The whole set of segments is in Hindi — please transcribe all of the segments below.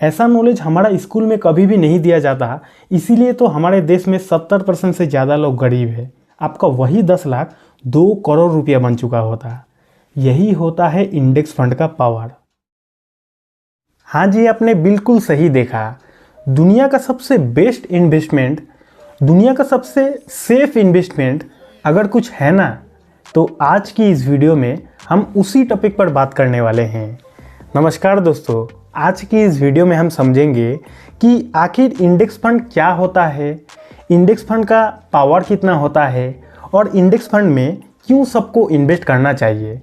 ऐसा नॉलेज हमारा स्कूल में कभी भी नहीं दिया जाता, इसीलिए तो हमारे देश में 70% से ज़्यादा लोग गरीब है। आपका वही 10 लाख 2 करोड़ रुपया बन चुका होता। यही होता है इंडेक्स फंड का पावर। हाँ जी, आपने बिल्कुल सही देखा। दुनिया का सबसे बेस्ट इन्वेस्टमेंट, दुनिया का सबसे सेफ इन्वेस्टमेंट अगर कुछ है ना, तो आज की इस वीडियो में हम उसी टॉपिक पर बात करने वाले हैं। नमस्कार दोस्तों, आज की इस वीडियो में हम समझेंगे कि आखिर इंडेक्स फंड क्या होता है, इंडेक्स फंड का पावर कितना होता है और इंडेक्स फंड में क्यों सबको इन्वेस्ट करना चाहिए।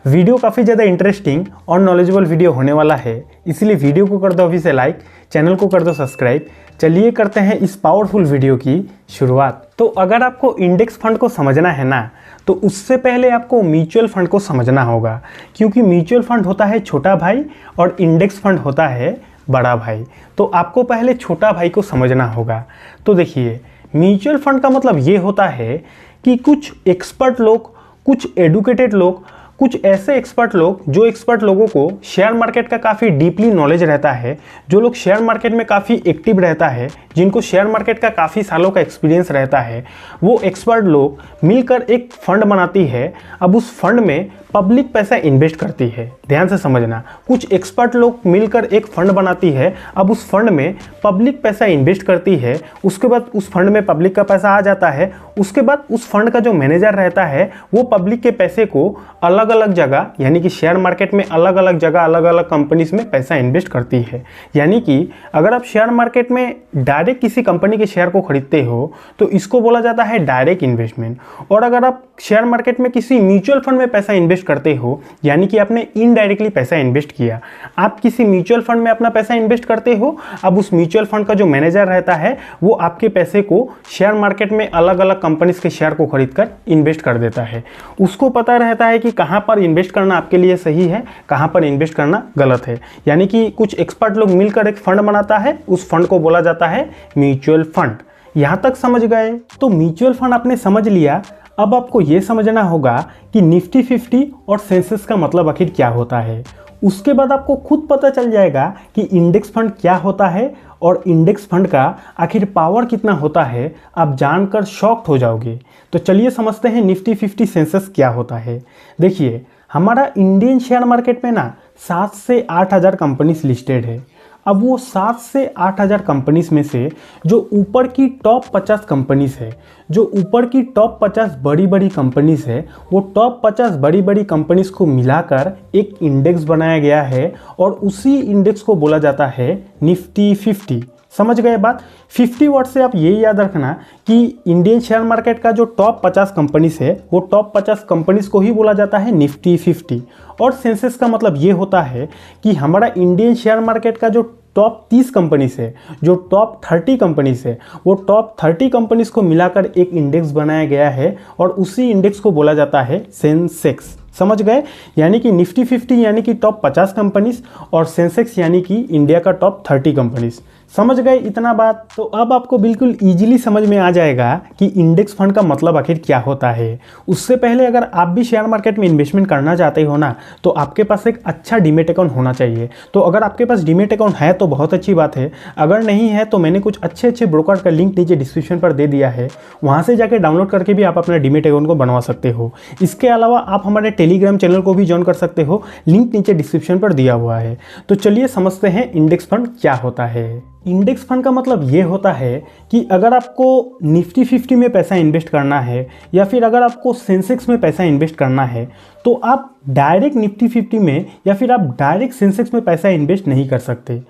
वीडियो काफ़ी ज़्यादा इंटरेस्टिंग और नॉलेजेबल वीडियो होने वाला है, इसलिए वीडियो को कर दो अभी से लाइक, चैनल को कर दो सब्सक्राइब। चलिए करते हैं इस पावरफुल वीडियो की शुरुआत। तो अगर आपको इंडेक्स फंड को समझना है ना, तो उससे पहले आपको म्यूचुअल फंड को समझना होगा, क्योंकि म्यूचुअल फंड होता है छोटा भाई और इंडेक्स फंड होता है बड़ा भाई। तो आपको पहले छोटा भाई को समझना होगा। तो देखिए, म्यूचुअल फंड का मतलब ये होता है कि कुछ एक्सपर्ट लोग, कुछ एडुकेटेड लोग, कुछ ऐसे एक्सपर्ट लोग, जो एक्सपर्ट लोगों को शेयर मार्केट का काफ़ी डीपली नॉलेज रहता है, जो लोग शेयर मार्केट में काफ़ी एक्टिव रहता है, जिनको शेयर मार्केट का काफ़ी सालों का एक्सपीरियंस रहता है, वो एक्सपर्ट लोग मिलकर एक फंड बनाती है। अब उस फंड में पब्लिक पैसा इन्वेस्ट करती है। ध्यान से समझना, कुछ एक्सपर्ट लोग मिलकर एक फंड बनाती है। अब उस फंड में पब्लिक पैसा इन्वेस्ट करती है। उसके बाद उस फंड में पब्लिक का पैसा आ जाता है। उसके बाद उस फंड का जो मैनेजर रहता है, वो पब्लिक के पैसे को अलग अलग जगह, यानी कि शेयर मार्केट में अलग अलग जगह, अलग अलग कंपनीज में पैसा इन्वेस्ट करती है। यानी कि अगर आप शेयर मार्केट में डायरेक्ट किसी कंपनी के शेयर को खरीदते हो, तो इसको बोला जाता है डायरेक्ट इन्वेस्टमेंट। और अगर आप शेयर मार्केट में किसी म्यूचुअल फंड में पैसा इन्वेस्ट करते हो, यानी कि आपने इनडायरेक्टली पैसा इन्वेस्ट किया। आप किसी म्यूचुअल फंड में अपना पैसा इन्वेस्ट करते हो। अब उस म्यूचुअल फंड का जो मैनेजर रहता है, वो आपके पैसे को शेयर मार्केट में अलग अलग कंपनीज के शेयर को खरीदकर इन्वेस्ट कर देता है। उसको पता रहता है कि कहाँ पर इन्वेस्ट करना आपके लिए सही है, कहाँ पर इन्वेस्ट करना गलत है। यानी कि कुछ एक्सपर्ट लोग मिलकर एक फंड बनाता है, उस फंड को बोला जाता है म्यूचुअल फंड। यहाँ तक समझ गए? तो म्यूचुअल फंड आपने समझ लिया। अब आपको ये समझना होगा कि निफ्टी 50 और सेंसेक्स का मतलब आखिर क्या होता है। उसके बाद आपको खुद पता चल जाएगा कि इंडेक्स फंड क्या होता है और इंडेक्स फंड का आखिर पावर कितना होता है। आप जानकर शॉक्ड हो जाओगे। तो चलिए समझते हैं निफ्टी 50 सेंसेक्स क्या होता है। देखिए, हमारा इंडियन शेयर मार्केट में ना 7 से 8 हज़ार कंपनीज लिस्टेड है। अब वो 7 से 8 हज़ार कंपनीज में से जो ऊपर की टॉप 50 कंपनीज है, जो ऊपर की टॉप 50 बड़ी बड़ी कंपनीज है, वो टॉप 50 बड़ी बड़ी कंपनीज को मिलाकर एक इंडेक्स बनाया गया है और उसी इंडेक्स को बोला जाता है निफ्टी 50। समझ गए बात? 50 वर्ड से आप ये याद रखना कि इंडियन शेयर मार्केट का जो टॉप 50 कंपनीज है, वो टॉप 50 कंपनीज को ही बोला जाता है निफ्टी 50। और सेंसेक्स का मतलब ये होता है कि हमारा इंडियन शेयर मार्केट का जो टॉप 30 कंपनीज है, जो टॉप 30 कंपनीज है, वो टॉप 30 कंपनीज को मिलाकर एक इंडेक्स बनाया गया है और उसी इंडेक्स को बोला जाता है सेंसेक्स। समझ गए? यानी कि निफ्टी 50 यानी कि टॉप 50 कंपनीज और सेंसेक्स यानी कि इंडिया का टॉप 30 कंपनीज। समझ गए इतना बात? तो अब आपको बिल्कुल इजीली समझ में आ जाएगा कि इंडेक्स फंड का मतलब आखिर क्या होता है। उससे पहले अगर आप भी शेयर मार्केट में इन्वेस्टमेंट करना चाहते हो ना, तो आपके पास एक अच्छा डीमेट अकाउंट होना चाहिए। तो अगर आपके पास डीमेट अकाउंट है तो बहुत अच्छी बात है। अगर नहीं है तो मैंने कुछ अच्छे अच्छे ब्रोकर का लिंक नीचे डिस्क्रिप्शन पर दे दिया है, वहाँ से जाकर डाउनलोड करके भी आप अपना डीमेट अकाउंट को बनवा सकते हो। इसके अलावा आप हमारे टेलीग्राम चैनल को भी ज्वाइन कर सकते हो, लिंक नीचे डिस्क्रिप्शन पर दिया हुआ है। तो चलिए समझते हैं इंडेक्स फंड क्या होता है। इंडेक्स फंड का मतलब ये होता है कि अगर आपको निफ्टी 50 में पैसा इन्वेस्ट करना है या फिर अगर आपको सेंसेक्स में पैसा इन्वेस्ट करना है, तो आप डायरेक्ट निफ्टी 50 में या फिर आप डायरेक्ट सेंसेक्स में पैसा इन्वेस्ट नहीं कर सकते।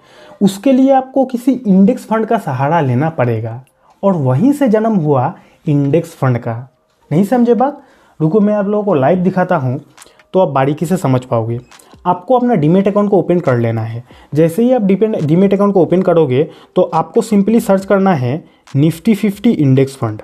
उसके लिए आपको किसी इंडेक्स फंड का सहारा लेना पड़ेगा और वहीं से जन्म हुआ इंडेक्स फंड का। नहीं समझे बात? रुको, मैं आप लोगों को लाइव दिखाता हूँ तो आप बारीकी से समझ पाओगे। आपको अपना डीमेट अकाउंट को ओपन कर लेना है। जैसे ही आप डीमेट अकाउंट को ओपन करोगे तो आपको सिंपली सर्च करना है Nifty 50 index fund.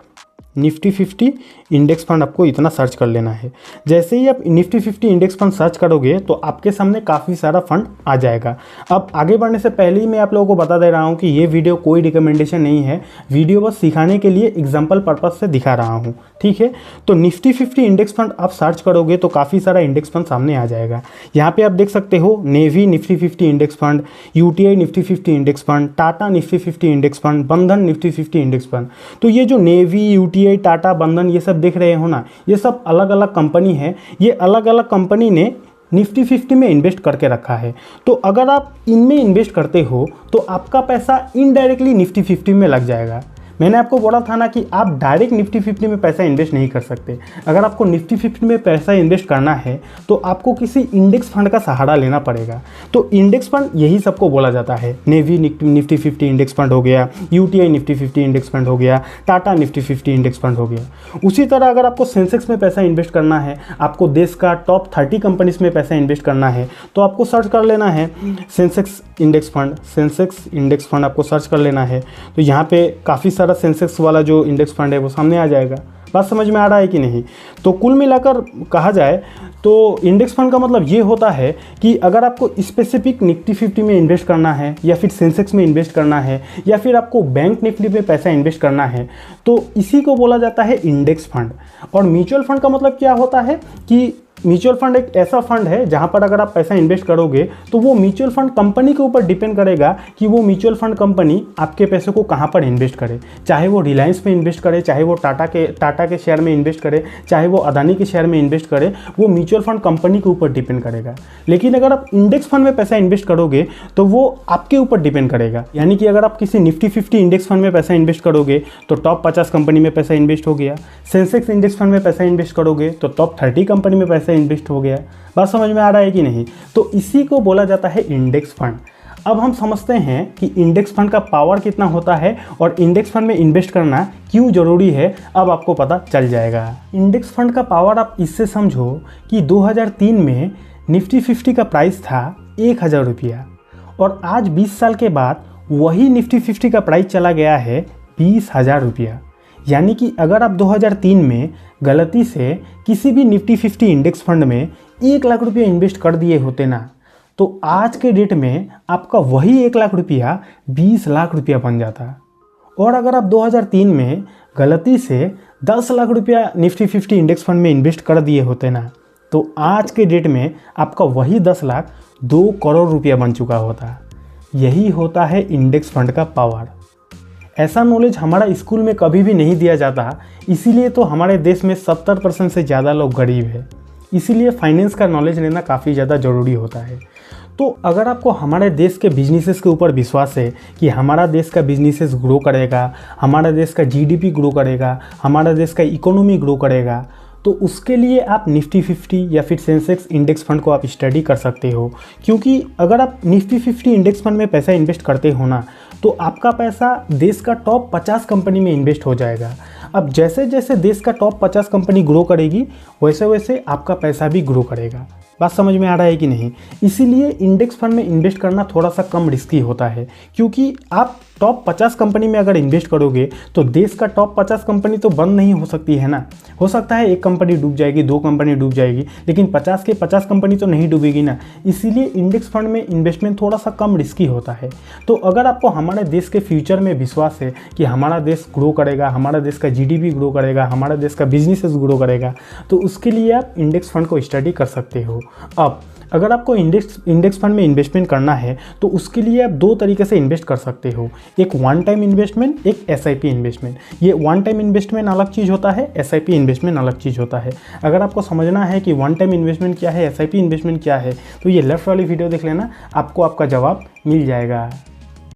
Nifty 50 index fund आपको इतना सर्च कर लेना है। जैसे ही आप निफ्टी 50 इंडेक्स फंड सर्च करोगे तो आपके सामने काफ़ी सारा फंड आ जाएगा। अब आगे बढ़ने से पहले ही मैं आप लोगों को बता दे रहा हूँ कि ये वीडियो कोई रिकमेंडेशन नहीं है, वीडियो बस सिखाने के लिए एग्जाम्पल पर्पज़ से दिखा रहा हूँ, ठीक है। तो निफ्टी 50 इंडेक्स फंड आप सर्च करोगे तो काफ़ी सारा इंडेक्स फंड सामने आ जाएगा। यहाँ पे आप देख सकते हो navy Nifty 50 index fund, UTI Nifty 50 index fund, Tata Nifty 50 index fund, बंधन निफ्टी 50 इंडेक्स फंड। तो ये जो नेवी, यूटीआई, टाटा, बंधन ये सब देख रहे हो ना, ये सब अलग अलग कंपनी है। ये अलग अलग कंपनी ने निफ्टी 50 में इन्वेस्ट करके रखा है। तो अगर आप इनमें इन्वेस्ट करते हो तो आपका पैसा इनडायरेक्टली निफ्टी 50 में लग जाएगा। मैंने आपको बोला था ना कि आप डायरेक्ट निफ्टी 50 में पैसा इन्वेस्ट नहीं कर सकते। अगर आपको निफ्टी 50 में पैसा इन्वेस्ट करना है तो आपको किसी इंडेक्स फंड का सहारा लेना पड़ेगा। तो इंडेक्स फंड यही सबको बोला जाता है। नेवी निफ्टी 50 इंडेक्स फंड हो गया, यूटीआई निफ्टी 50 इंडेक्स फंड हो गया, टाटा निफ्टी 50 इंडेक्स फंड हो गया। उसी तरह अगर आपको सेंसेक्स में पैसा इन्वेस्ट करना है, आपको देश का टॉप 30 कंपनीज में पैसा इन्वेस्ट करना है, तो आपको सर्च कर लेना है Sensex index fund. Sensex index fund आपको सर्च कर लेना है तो यहाँ पे काफ़ी सारा सेंसेक्स वाला जो इंडेक्स फंड है वो सामने आ जाएगा। बात समझ में आ रहा है कि नहीं? तो कुल मिलाकर कहा जाए तो इंडेक्स फंड का मतलब ये होता है कि अगर आपको स्पेसिफिक निफ्टी 50 में इन्वेस्ट करना है या फिर सेंसेक्स में इन्वेस्ट करना है या फिर आपको बैंक निफ्टी में पैसा इन्वेस्ट करना है तो इसी को बोला जाता है इंडेक्स फंड। और म्यूचुअल फंड का मतलब क्या होता है कि म्यूचुअल फंड एक ऐसा फंड है जहां पर अगर आप पैसा इन्वेस्ट करोगे तो वो म्यूचुअल फंड कंपनी के ऊपर डिपेंड करेगा कि वो म्यूचुअल फंड कंपनी आपके पैसे को कहां पर इन्वेस्ट करे। चाहे वो रिलायंस में इन्वेस्ट करे, चाहे वो टाटा के शेयर में इन्वेस्ट करे, चाहे वो अदानी के शेयर में इन्वेस्ट करे, वो म्यूचुअल फंड कंपनी के ऊपर डिपेंड करेगा। लेकिन अगर आप इंडेक्स फंड में पैसा इन्वेस्ट करोगे तो वो आपके ऊपर डिपेंड करेगा। यानी कि अगर आप किसी निफ्टी 50 इंडेक्स फंड में पैसा इन्वेस्ट करोगे तो टॉप 50 कंपनी में पैसा इन्वेस्ट हो गया। सेंसेक्स इंडेक्स फंड में पैसा इन्वेस्ट करोगे तो टॉप 30 कंपनी में पैसा इन्वेस्ट हो गया। बात समझ में आ रहा है कि नहीं? तो इसी को बोला जाता है इंडेक्स फंड। अब हम समझते हैं कि इंडेक्स फंड का पावर कितना होता है और इंडेक्स फंड में इन्वेस्ट करना क्यों जरूरी है, अब आपको पता चल जाएगा। इंडेक्स फंड का पावर आप इससे समझो कि 2003 में निफ्टी 50 का प्राइस था 1000 रुपया और आज 20 साल के बाद वही निफ्टी 50 का प्राइस चला गया है 20,000 रुपया। यानी कि अगर आप 2003 में गलती से किसी भी निफ्टी 50 इंडेक्स फंड में 1 लाख रुपया इन्वेस्ट कर दिए होते ना तो आज के डेट में आपका वही 1 लाख रुपया 20 लाख रुपया बन जाता। और अगर आप 2003 में गलती से 10 लाख रुपया निफ्टी 50 इंडेक्स फंड में इन्वेस्ट कर दिए होते ना तो आज के डेट में आपका वही 10 लाख 2 करोड़ रुपया बन चुका होता। यही होता है इंडेक्स फंड का पावर। ऐसा नॉलेज हमारा स्कूल में कभी भी नहीं दिया जाता, इसीलिए तो हमारे देश में 70% से ज़्यादा लोग गरीब हैं। इसीलिए फाइनेंस का नॉलेज लेना काफ़ी ज़्यादा ज़रूरी होता है। तो अगर आपको हमारे देश के बिजनेसेस के ऊपर विश्वास है कि हमारा देश का बिजनेसेस ग्रो करेगा, हमारा देश का जीडीपी ग्रो करेगा, हमारा देश का इकोनॉमी ग्रो करेगा, तो उसके लिए आप निफ्टी 50 या फिर सेंसेक्स इंडेक्स फंड को आप स्टडी कर सकते हो। क्योंकि अगर आप निफ्टी 50 इंडेक्स फंड में पैसा इन्वेस्ट करते हो ना तो आपका पैसा देश का टॉप 50 कंपनी में इन्वेस्ट हो जाएगा। अब जैसे जैसे देश का टॉप 50 कंपनी ग्रो करेगी वैसे वैसे आपका पैसा भी ग्रो करेगा। बात समझ में आ रहा है कि नहीं? इसीलिए इंडेक्स फंड में इन्वेस्ट करना थोड़ा सा कम रिस्की होता है, क्योंकि आप टॉप 50 कंपनी में अगर इन्वेस्ट करोगे तो देश का टॉप 50 कंपनी तो बंद नहीं हो सकती है ना। हो सकता है एक कंपनी डूब जाएगी, 2 कंपनी डूब जाएगी, लेकिन 50 के 50 कंपनी तो नहीं डूबेगी ना। इसीलिए इंडेक्स फंड में इन्वेस्टमेंट थोड़ा सा कम रिस्की होता है। तो अगर आपको हमारे देश के फ्यूचर में विश्वास है कि हमारा देश ग्रो करेगा, हमारा देश का जीडीपी ग्रो करेगा, हमारा देश का बिजनेसेस ग्रो करेगा, तो उसके लिए आप इंडेक्स फंड को स्टडी कर सकते हो। अब अगर आपको इंडेक्स फंड में इन्वेस्टमेंट करना है तो उसके लिए आप 2 तरीके से इन्वेस्ट कर सकते हो, एक वन टाइम इन्वेस्टमेंट, एक एसआईपी इन्वेस्टमेंट। ये वन टाइम इन्वेस्टमेंट अलग चीज़ होता है, एसआईपी इन्वेस्टमेंट अलग चीज़ होता है। अगर आपको समझना है कि वन टाइम इन्वेस्टमेंट क्या है, एसआईपी इन्वेस्टमेंट क्या है, तो ये लेफ्ट वाली वीडियो देख लेना, आपको आपका जवाब मिल जाएगा।